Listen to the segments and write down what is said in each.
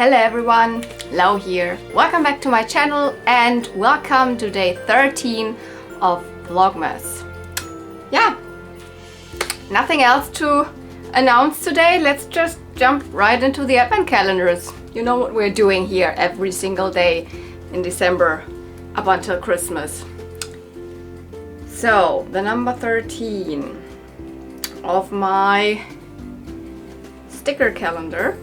Hello everyone, Lau here. Welcome back to my channel and welcome to day 13 of Vlogmas. Yeah, nothing else to announce today. Let's just jump right into the advent calendars. You know what we're doing here every single day in December up until Christmas. So, the number 13 of my sticker calendar.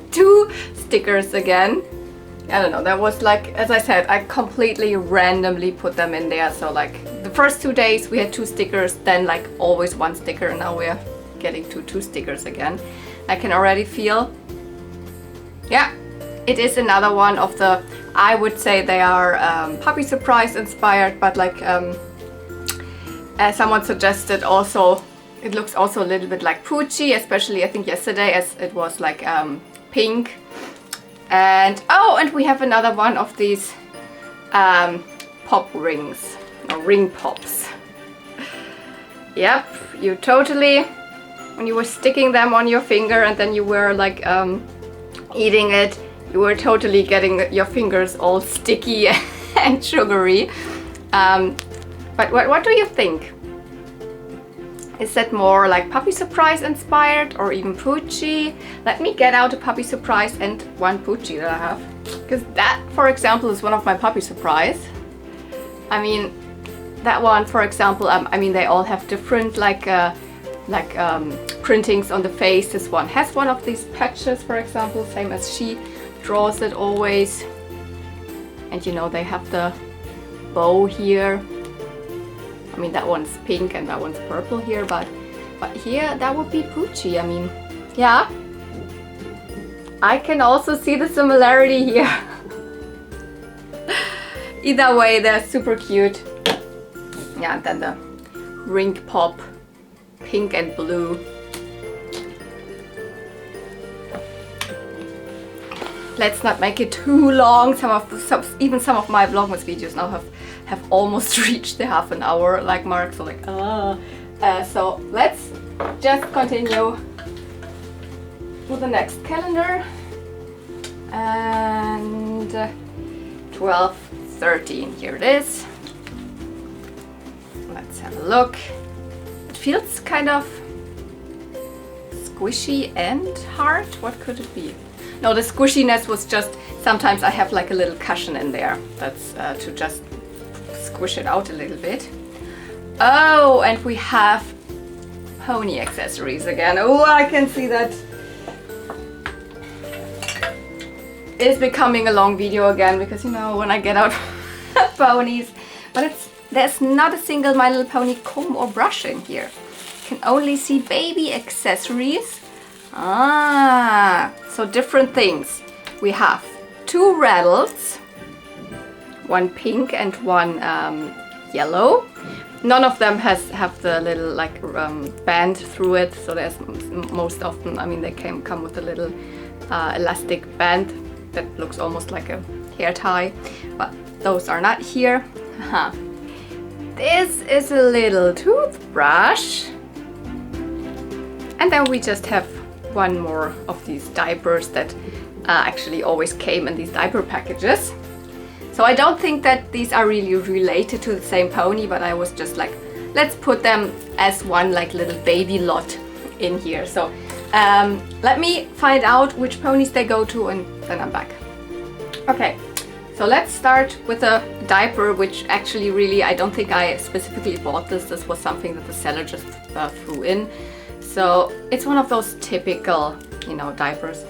Two stickers again. I don't know, that was like, as I said, I completely randomly put them in there. So like the first 2 days we had 2 stickers, then like always 1 sticker, and now we're getting to 2 stickers again. I can already feel, yeah, it is another one of the, I would say they are puppy surprise inspired, but like as someone suggested also, it looks also a little bit like Poochie, especially I think yesterday as it was like pink. And oh, and we have another one of these pop rings, or ring pops. Yep, you totally, when you were sticking them on your finger and then you were like eating it, you were totally getting your fingers all sticky and sugary. But what do you think? Is that more like puppy surprise inspired or even Poochie? Let me get out a puppy surprise and one Poochie that I have. Because that, for example, is one of my puppy surprise. I mean, that one, for example, I mean, they all have different printings on the face. This one has one of these patches, for example, same as she draws it always. And you know, they have the bow here. I mean, that one's pink and that one's purple here, but here that would be Poochie. I mean, yeah, I can also see the similarity here. Either way, they're super cute. Yeah, and then the ring pop, pink and blue. Let's not make it too long. Even some of my Vlogmas videos now have almost reached the half an hour like mark. So like, so let's just continue with the next calendar. And 12/13, here it is. Let's have a look. It feels kind of squishy and hard. What could it be? No, the squishiness was just, sometimes I have like a little cushion in there. That's to just squish it out a little bit. Oh, and we have pony accessories again. Oh, I can see that. It's becoming a long video again because, you know, when I get out ponies. But there's not a single My Little Pony comb or brush in here. You can only see baby accessories. So different things. We have 2 rattles, one pink and one yellow. None of them have the little like band through it, so there's most often, I mean, they come with a little elastic band that looks almost like a hair tie, but those are not here. This is a little toothbrush, and then we just have one more of these diapers that actually always came in these diaper packages. So I don't think that these are really related to the same pony, but I was just like, let's put them as one like little baby lot in here. So let me find out which ponies they go to and then I'm back. Okay, so let's start with a diaper, which actually really, I don't think I specifically bought this. This was something that the seller just threw in. So it's one of those typical, you know, diapers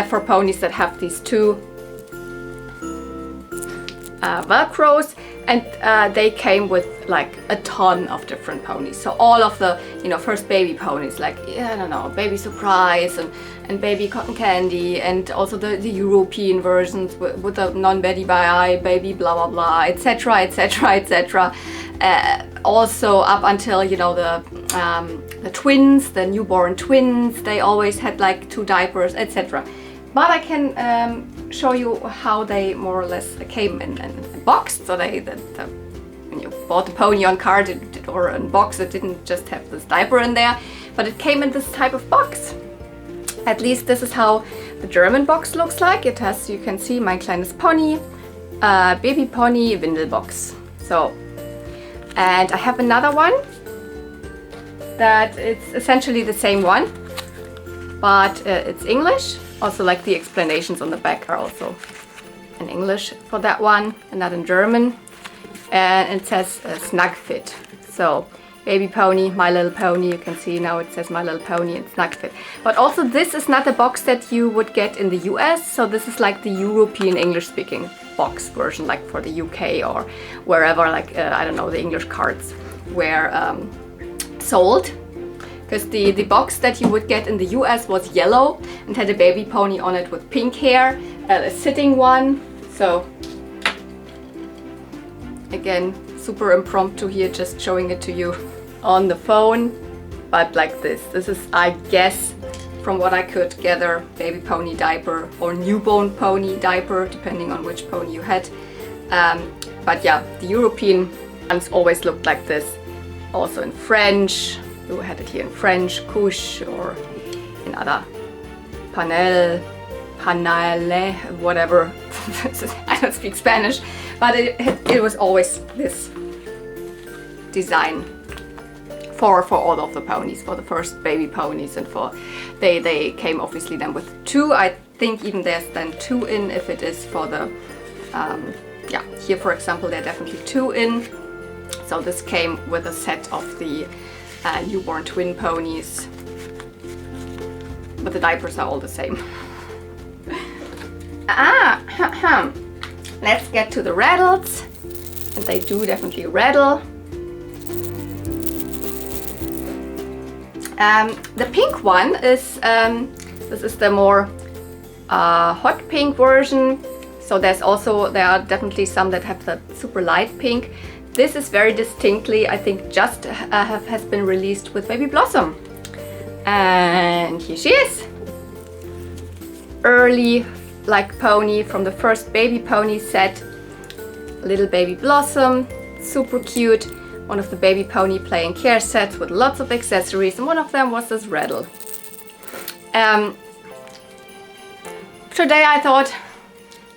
for ponies that have these 2 velcros, and they came with like a ton of different ponies. So all of the, you know, first baby ponies, like, I don't know, Baby Surprise and Baby Cotton Candy, and also the European versions with the non-Betty by Eye, Baby blah blah blah, etc, etc, etc. Also up until, you know, the twins, the newborn twins, they always had like 2 diapers, etc. But I can show you how they more or less came in boxed. So when you bought the pony on card or in box, it didn't just have this diaper in there, but it came in this type of box. At least this is how the German box looks like. It has, you can see, Mein kleines Pony, Baby Pony, Windelbox. So, and I have another one that it's essentially the same one, but it's English. Also, like the explanations on the back are also in English for that one and not in German. And it says Snug Fit. So, Baby Pony, My Little Pony, you can see now it says My Little Pony and Snug Fit. But also this is not a box that you would get in the US, so this is like the European English speaking box version, like for the UK or wherever, like, I don't know, the English cards were sold. Because the box that you would get in the US was yellow and had a baby pony on it with pink hair, a sitting one. So again, super impromptu here, just showing it to you on the phone, but like this. This is, I guess, from what I could gather, baby pony diaper or newborn pony diaper, depending on which pony you had. But yeah, the European ones always looked like this. Also in French, you had it here in French, couche, or in other panel, whatever. I don't speak Spanish, but it was always this design for all of the ponies, for the first baby ponies, and for they came obviously then with two. I think even there's then two in if it is for the yeah, here for example there are definitely two in. So this came with a set of the newborn twin ponies, but the diapers are all the same. Let's get to the rattles, and they do definitely rattle. The pink one is, this is the more hot pink version. So there are definitely some that have the super light pink. This is very distinctly, I think, just has been released with Baby Blossom. And here she is. Early like pony from the first baby pony set. Little Baby Blossom, super cute. One of the baby pony play and care sets with lots of accessories, and one of them was this rattle. Today I thought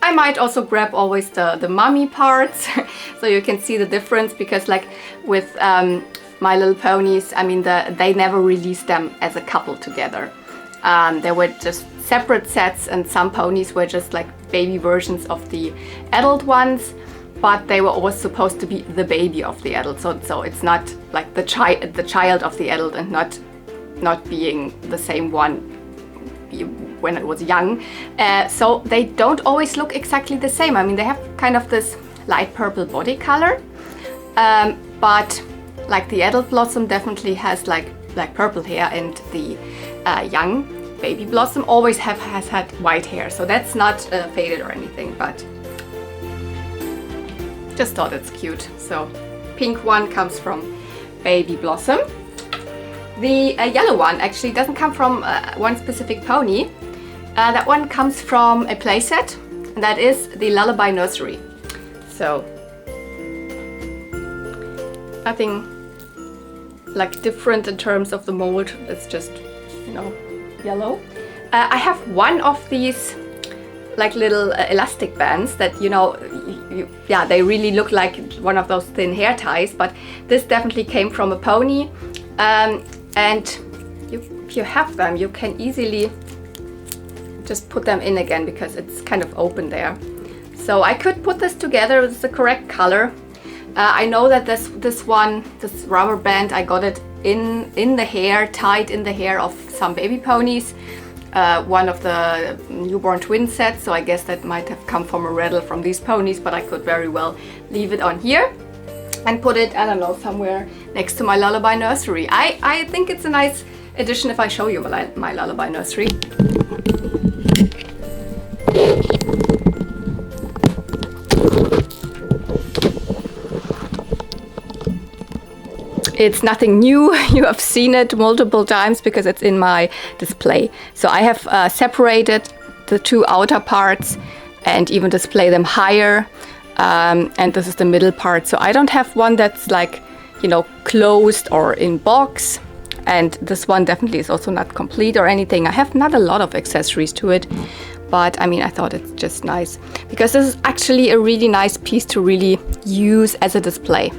I might also grab always the mummy parts so you can see the difference, because like with My Little Ponies, I mean they never released them as a couple together. They were just separate sets, and some ponies were just like baby versions of the adult ones, but they were always supposed to be the baby of the adult. So it's not like the child of the adult, and not being the same one when it was young. So they don't always look exactly the same. I mean, they have kind of this light purple body color, but like the adult Blossom definitely has like purple hair, and the young Baby Blossom always has had white hair. So that's not faded or anything, but just thought it's cute. So pink one comes from Baby Blossom. The yellow one actually doesn't come from one specific pony. That one comes from a playset, and that is the Lullaby Nursery. So nothing like different in terms of the mold. It's just, you know, yellow. I have one of these like little elastic bands that, you know, yeah, they really look like one of those thin hair ties, but this definitely came from a pony. And if you have them, you can easily just put them in again, because it's kind of open there. So I could put this together. It's the correct color. I know that this rubber band, I got it in the hair, tied in the hair of some baby ponies. One of the newborn twin sets, so I guess that might have come from a rattle from these ponies, but I could very well leave it on here and put it, I don't know, somewhere next to my Lullaby Nursery. I think it's a nice addition if I show you my Lullaby Nursery. It's nothing new. You have seen it multiple times because it's in my display. So I have separated the two outer parts and even display them higher. And this is the middle part. So I don't have one that's like, you know, closed or in box. And this one definitely is also not complete or anything. I have not a lot of accessories to it, but I mean, I thought it's just nice because this is actually a really nice piece to really use as a display.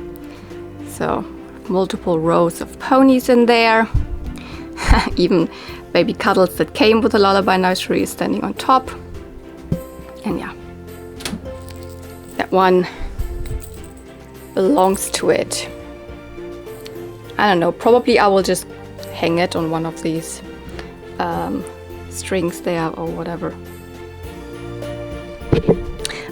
So multiple rows of ponies in there. Even baby Cuddles that came with the lullaby nursery is standing on top. And yeah, that one belongs to it. I don't know, probably I will just hang it on one of these strings there or whatever.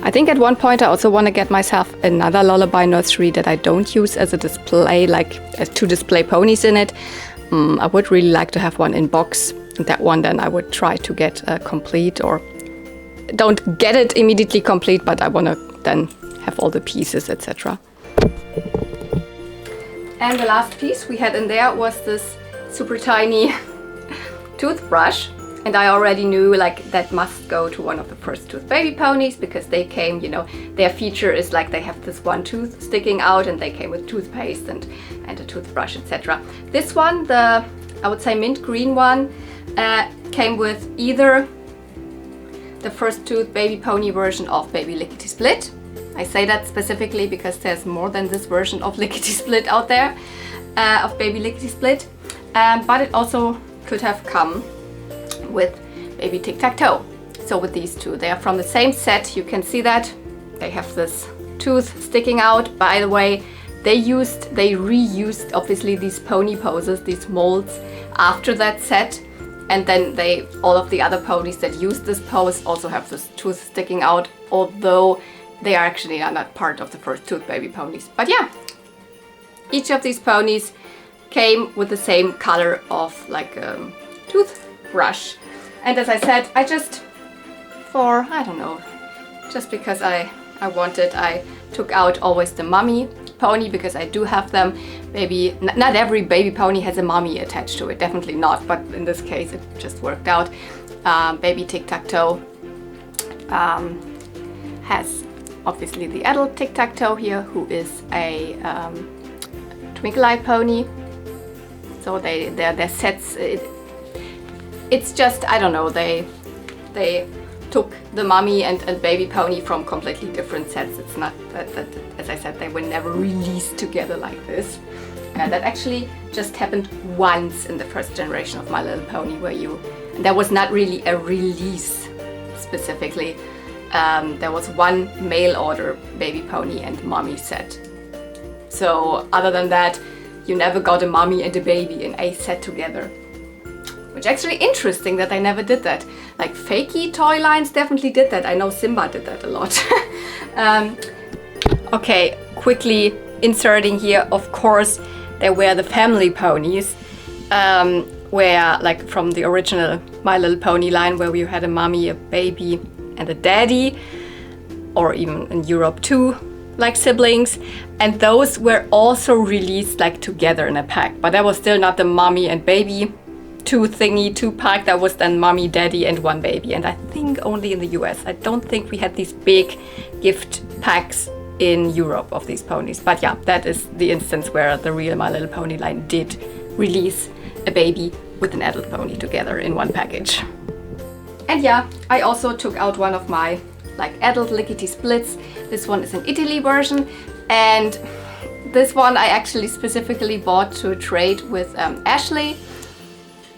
I think at one point I also want to get myself another lullaby nursery that I don't use as a display, like as to display ponies in it. I would really like to have one in box. That one then I would try to get complete, or don't get it immediately complete, but I want to then have all the pieces, etc. And the last piece we had in there was this super tiny toothbrush. And I already knew like that must go to one of the first tooth baby ponies because they came, you know, their feature is like they have this one tooth sticking out and they came with toothpaste and a toothbrush, etc. This one, the, I would say mint green one, came with either the first tooth baby pony version of Baby Lickety Split. I say that specifically because there's more than this version of Lickety Split out there, of Baby Lickety Split. But it also could have come with Baby Tic Tac Toe. So with these two, they are from the same set. You can see that they have this tooth sticking out. By the way, they reused obviously these pony poses, these molds after that set, and then all of the other ponies that use this pose also have this tooth sticking out, although they are actually not part of the first tooth baby ponies. But yeah, each of these ponies came with the same color of like toothbrush. And as I said, I just, I don't know, just because I wanted, I took out always the mommy pony because I do have them. Maybe not every baby pony has a mommy attached to it, definitely not, but in this case it just worked out. Baby Tic Tac Toe has obviously the adult Tic Tac Toe here, who is a Twinkle Eye pony. So their sets, it's just, I don't know, they took the mommy and baby pony from completely different sets. It's not that, as I said, they were never released together like this. That actually just happened once in the first generation of My Little Pony, where there was not really a release specifically. There was one mail order baby pony and mommy set. So other than that, you never got a mommy and a baby in a set together. Which actually interesting that I never did that. Like fakey toy lines definitely did that. I know Simba did that a lot. Okay, quickly inserting here, of course, there were the family ponies, where like from the original My Little Pony line, where we had a mommy, a baby, and a daddy, or even in Europe too, like siblings, and those were also released like together in a pack, but that was still not the mommy and baby two pack. That was then mommy, daddy, and one baby, and I think only in the US. I don't think we had these big gift packs in Europe of these ponies, but yeah, that is the instance where the real My Little Pony line did release a baby with an adult pony together in one package. And yeah, I also took out one of my like adult Lickety Splits. This one is an Italy version, and this one I actually specifically bought to trade with Ashley.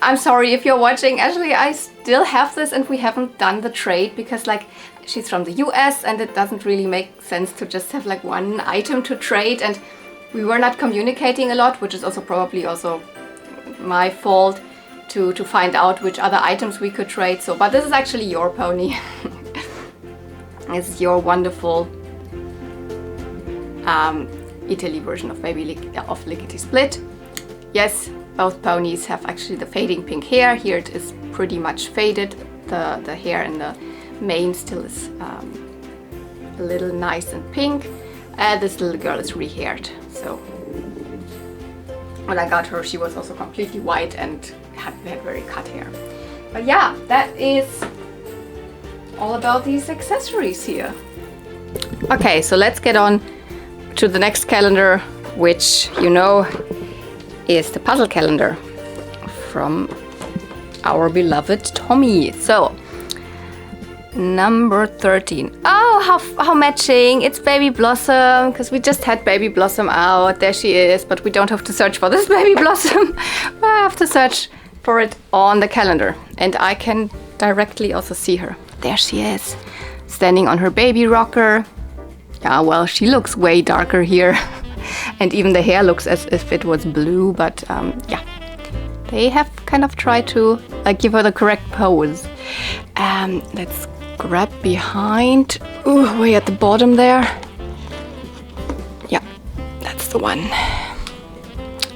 I'm sorry if you're watching, Ashley, I still have this and we haven't done the trade because like she's from the US and it doesn't really make sense to just have like one item to trade, and we were not communicating a lot, which is also probably also my fault to find out which other items we could trade. So, but this is actually your pony. It's your wonderful Italy version of Lickety Split. Yes, both ponies have actually the fading pink hair. Here it is pretty much faded. The hair in the mane still is a little nice and pink. This little girl is re-haired. So when I got her, she was also completely white and had very cut hair. But yeah, that is all about these accessories here. Okay, so let's get on to the next calendar, which you know is the puzzle calendar. from our beloved Tommy. So, number 13. Oh, how matching. It's Baby Blossom, because we just had Baby Blossom out. There she is, but we don't have to search for this Baby Blossom. I have to search for it on the calendar. And I can directly also see her. There she is, standing on her baby rocker. Ah, well, she looks way darker here. And even the hair looks as if it was blue, but yeah. They have kind of tried to give her the correct pose. Let's grab behind. Ooh, way at the bottom there. Yeah, that's the one.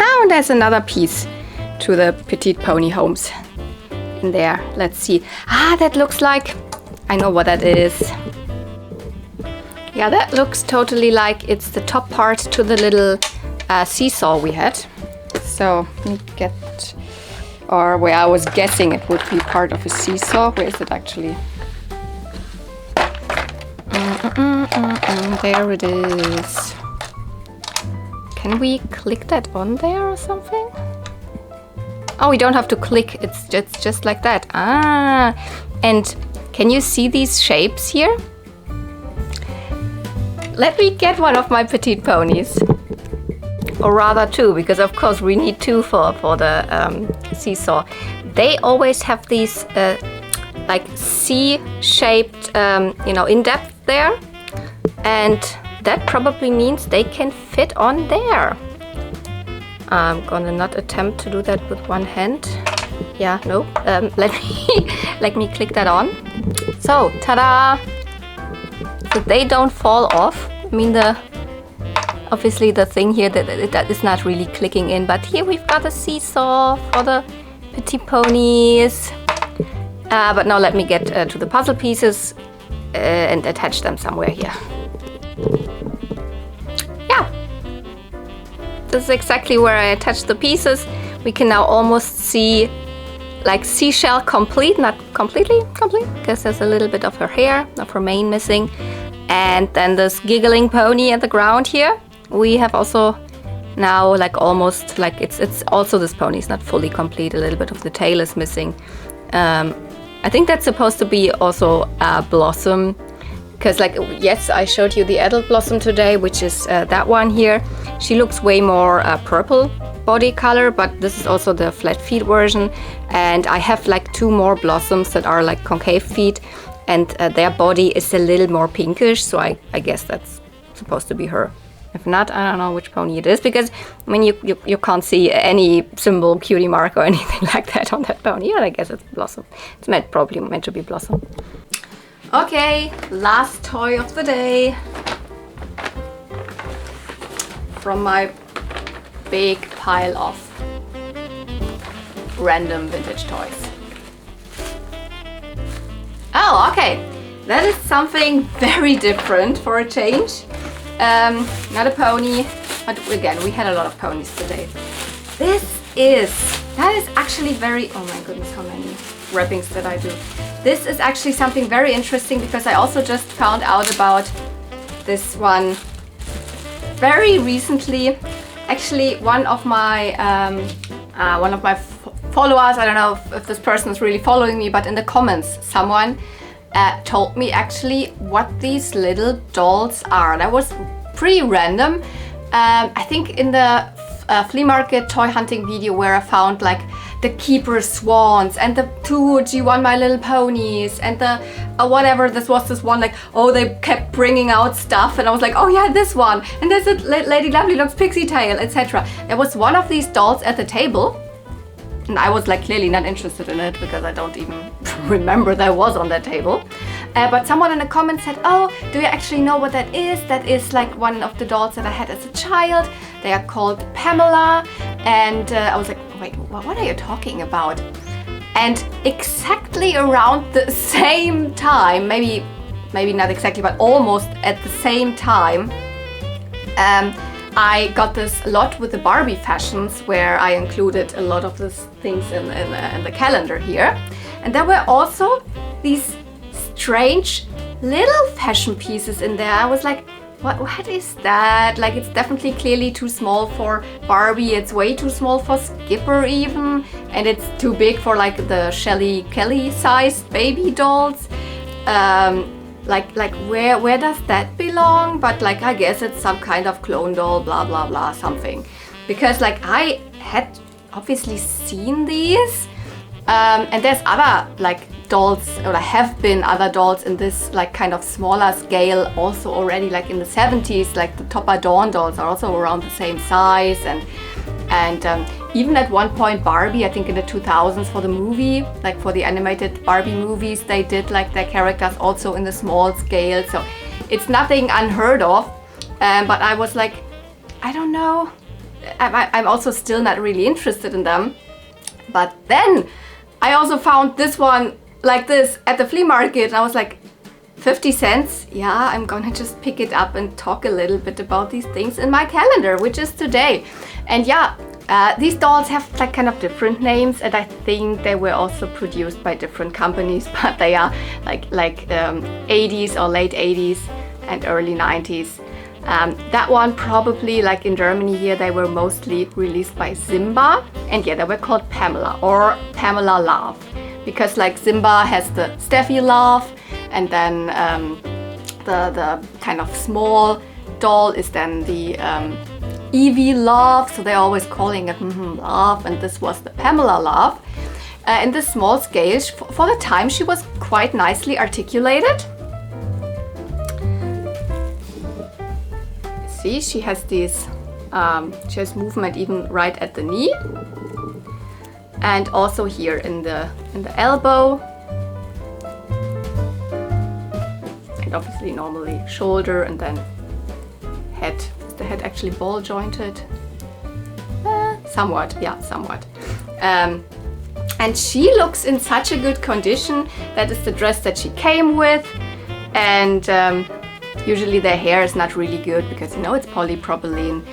Oh, and there's another piece to the Petite Pony homes in there. Let's see. Ah, that looks like... I know what that is. Yeah, that looks totally like it's the top part to the little seesaw we had. So, let me get... Or where I was guessing it would be part of a seesaw. Where is it actually? There it is. Can we click that on there or something? Oh, we don't have to click. It's just like that. Ah, and can you see these shapes here? Let me get one of my Petite Ponies. Or rather two, because of course we need two for the seesaw. They always have these like C-shaped, you know, in depth there. And that probably means they can fit on there. I'm gonna not attempt to do that with one hand. Yeah, no. Let me click that on. So, ta-da! So they don't fall off. I mean, obviously the thing here that is not really clicking in, but here we've got a seesaw for the Petite Ponies. But now let me get to the puzzle pieces and attach them somewhere here. Yeah, this is exactly where I attached the pieces. We can now almost see like seashell complete, not completely complete, because there's a little bit of her hair, of her mane missing. And then this giggling pony at the ground here. We have also now like almost like it's also this pony is not fully complete. A little bit of the tail is missing. I think that's supposed to be also a blossom, because like, yes, I showed you the adult blossom today, which is that one here. She looks way more purple body color, but this is also the flat feet version. And I have like two more blossoms that are like concave feet, and their body is a little more pinkish, so I guess that's supposed to be her. If not, I don't know which pony it is, because I mean you can't see any symbol, cutie mark or anything like that on that pony. Yeah, I guess it's Blossom. It's probably meant to be Blossom. Okay, last toy of the day from my big pile of random vintage toys. Oh, okay. That is something very different for a change. Not a pony, but again, we had a lot of ponies today. That is actually very, oh my goodness, how many wrappings did I do? This is actually something very interesting, because I also just found out about this one very recently. Actually, one of my followers, I don't know if this person is really following me, but in the comments, someone told me actually what these little dolls are. That was pretty random. I think in the flea market toy hunting video where I found like the keeper swans and the two Do You Want My Little Ponies and the whatever, this was this one like, oh, they kept bringing out stuff, and I was like, oh yeah, this one, and there's a Lady Lovely Locks pixie tail, etc. There was one of these dolls at the table, and I was like clearly not interested in it because I don't even remember that was on that table. But someone in the comments said, oh, do you actually know what that is? That is like one of the dolls that I had as a child. They are called Pamela. And I was like, wait, what are you talking about? And exactly around the same time, maybe not exactly, but almost at the same time, I got this a lot with the Barbie fashions, where I included a lot of these things in the calendar here. And there were also these strange little fashion pieces in there. I was like, what is that? Like, it's definitely clearly too small for Barbie. It's way too small for Skipper even, and it's too big for like the Shelly Kelly sized baby dolls. Like where does that belong? But like, I guess it's some kind of clone doll, blah blah blah something, because like I had obviously seen these, and there's other like dolls, or have been other dolls in this like kind of smaller scale also already, like in the 70s, like the Topper Dawn dolls are also around the same size, and even at one point Barbie, I think in the 2000s for the movie, like for the animated Barbie movies, they did like their characters also in the small scale, so it's nothing unheard of. But I was like, I don't know, I'm also still not really interested in them. But then I also found this one like this at the flea market, and I was like, 50 cents? Yeah, I'm gonna just pick it up and talk a little bit about these things in my calendar, which is today. And yeah, these dolls have like kind of different names, and I think they were also produced by different companies, but they are like 80s or late 80s and early 90s. That one probably, like in Germany here, they were mostly released by Simba, and yeah, they were called Pamela or Pamela Love, because like Simba has the Steffi Love, and then the kind of small doll is then the Evie Love, so they're always calling it Love, and this was the Pamela Love. In this small scale, for the time, she was quite nicely articulated. See, she has these, she has movement even right at the knee, and also here in the elbow, and obviously normally shoulder, and then head. Is the head actually ball jointed? Somewhat, yeah, somewhat. And she looks in such a good condition. That is the dress that she came with, and usually their hair is not really good because, you know, it's polypropylene.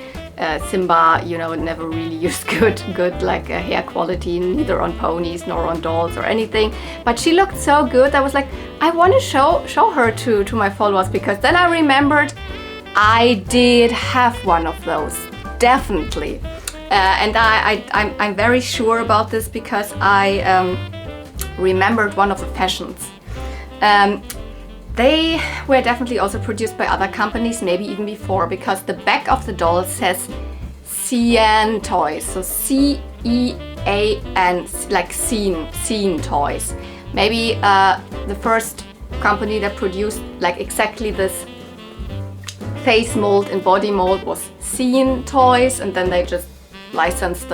Simba, you know, never really used good like hair quality, neither on ponies nor on dolls or anything. But she looked so good. I was like, I want to show her to my followers, because then I remembered I did have one of those, definitely. And I'm very sure about this because I remembered one of the fashions. They were definitely also produced by other companies, maybe even before, because the back of the doll says Cian Toys, so C-E-A-N, like scene toys. Maybe the first company that produced like exactly this face mold and body mold was Scene Toys, and then they just licensed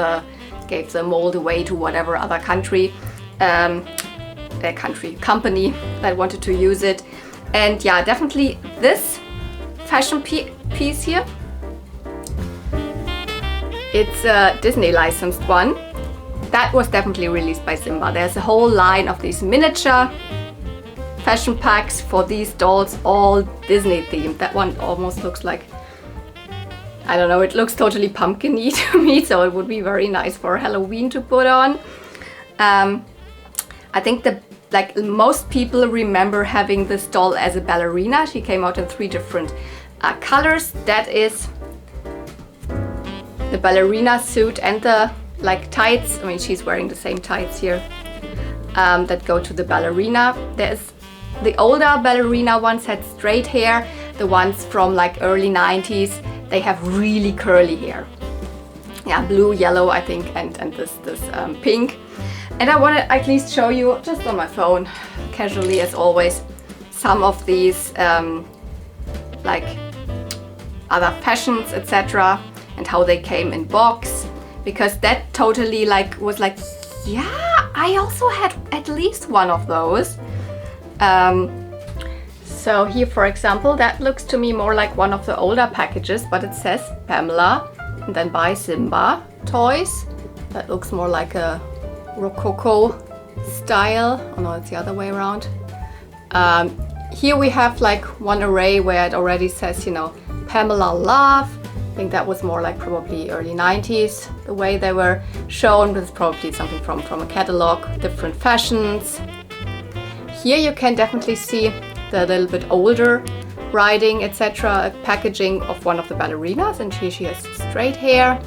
gave the mold away to whatever other company that wanted to use it. And yeah, definitely this fashion piece here, it's a Disney licensed one. That was definitely released by Simba. There's a whole line of these miniature fashion packs for these dolls, all Disney themed. That one almost looks like, I don't know, it looks totally pumpkin-y to me, so it would be very nice for Halloween to put on. I think like most people remember having this doll as a ballerina. She came out in 3 different colors. That is the ballerina suit and the like tights. I mean, she's wearing the same tights here that go to the ballerina. There's the older ballerina ones had straight hair. The ones from like early 90s, they have really curly hair. Yeah, blue, yellow, I think, and this pink. And I want to at least show you, just on my phone, casually as always, some of these like other fashions, etc., and how they came in box, because that totally like was like, yeah, I also had at least one of those. So here, for example, that looks to me more like one of the older packages, but it says Pamela and then by Simba Toys. That looks more like a Rococo style. Oh no, it's the other way around. Here we have like one array where it already says, you know, Pamela Love. I think that was more like probably early 90s, the way they were shown, but it's probably something from a catalog, different fashions. Here you can definitely see the little bit older riding, etc. A packaging of one of the ballerinas, and here she has straight hair.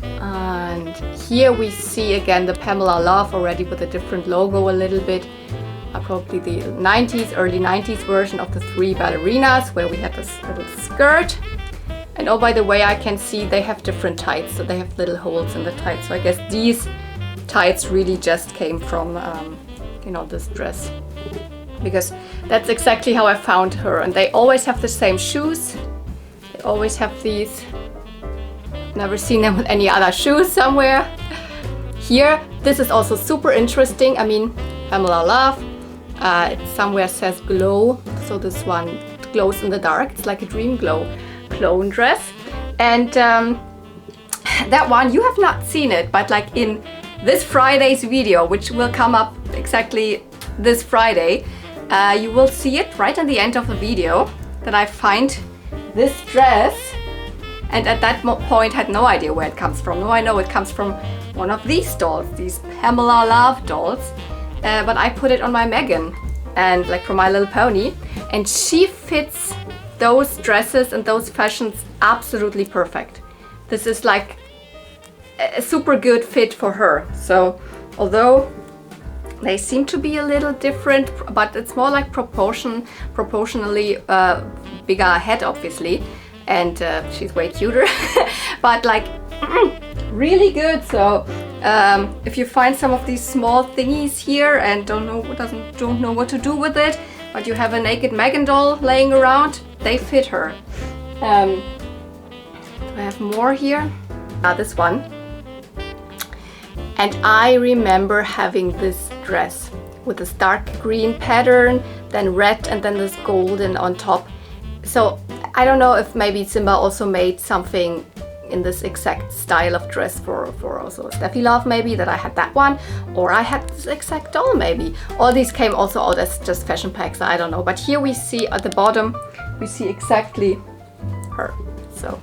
And here we see again the Pamela Love, already with a different logo a little bit. Probably the 90s, early 90s version of the 3 ballerinas, where we had this little skirt. And oh, by the way, I can see they have different tights, so they have little holes in the tights. So I guess these tights really just came from, you know, this dress. Because that's exactly how I found her. And they always have the same shoes. They always have these. Never seen them with any other shoes somewhere. Here, this is also super interesting. I mean, Pamela Love. It somewhere says glow, so this one glows in the dark. It's like a dream glow clone dress. And that one, you have not seen it, but like in this Friday's video, which will come up exactly this Friday, you will see it right at the end of the video, that I find this dress, and at that point had no idea where it comes from. Now I know it comes from one of these dolls, these Pamela Love dolls. But I put it on my Megan, and like for My Little Pony, and she fits those dresses and those fashions absolutely perfect. This is like a super good fit for her. So although they seem to be a little different, but it's more like proportionally bigger head, obviously, and she's way cuter, but like really good. So if you find some of these small thingies here and don't know what to do with it, but you have a naked Megan doll laying around, they fit her. Do I have more here? This one. And I remember having this dress with this dark green pattern, then red, and then this golden on top. So I don't know if maybe Simba also made something in this exact style of dress for also Steffi Love, maybe, that I had that one, or I had this exact doll maybe. All these came also out as just fashion packs, I don't know. But here we see at the bottom, we see exactly her. So,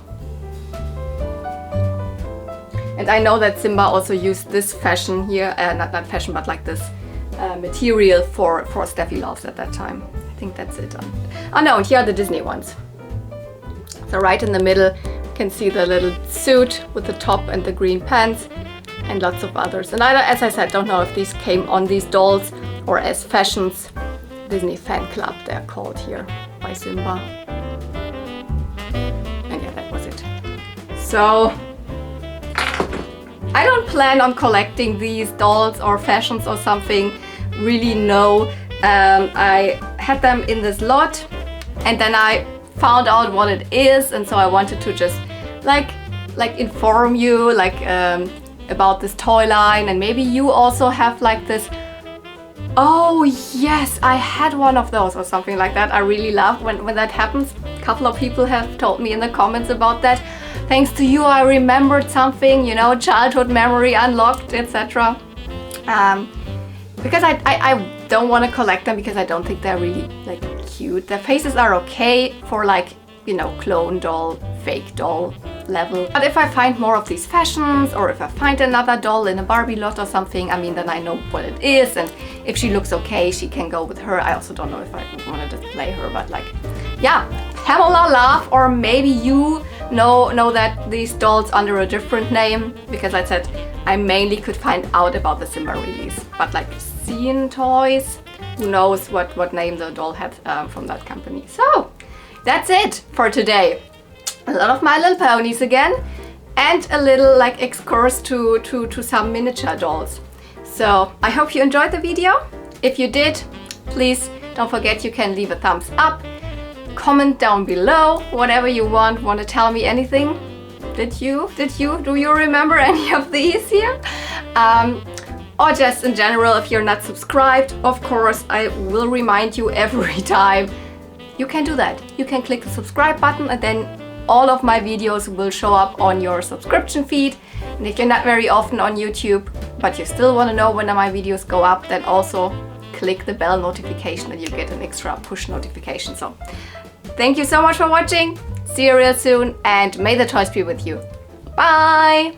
and I know that Simba also used this fashion here, not fashion, but like this material for Steffi Loves at that time. I think that's it. Oh no, here are the Disney ones. So right in the middle, can see the little suit with the top and the green pants, and lots of others. And I, as I said, don't know if these came on these dolls or as fashions. Disney Fan Club, they're called here, by Simba. And yeah, that was it. So I don't plan on collecting these dolls or fashions or something, really no. I had them in this lot, and then I found out what it is, and so I wanted to just like inform you about this toy line, and maybe you also have like this, oh yes, I had one of those or something like that. I really love when that happens. A couple of people have told me in the comments about that. Thanks to you, I remembered something, you know, childhood memory unlocked, etc. Because I don't want to collect them, because I don't think they're really like cute. Their faces are okay for like, you know, clone doll, fake doll level. But if I find more of these fashions, or if I find another doll in a Barbie lot or something, I mean, then I know what it is, and if she looks okay, she can go with her. I also don't know if I want to display her, but like, yeah, Pamela Love, or maybe you know that these dolls under a different name, because I said I mainly could find out about the Simba release, but like Scene Toys, who knows what name the doll had from that company. So that's it for today. A lot of My Little Ponies again, and a little like excursus to some miniature dolls. So I hope you enjoyed the video. If you did, please don't forget you can leave a thumbs up, comment down below whatever you want to tell me anything. Do you remember any of these here? Or just in general, if you're not subscribed, of course, I will remind you every time. You can do that. You can click the subscribe button, and then all of my videos will show up on your subscription feed. And if you're not very often on YouTube, but you still want to know when my videos go up, then also click the bell notification and you get an extra push notification. So thank you so much for watching. See you real soon, and may the toys be with you. Bye!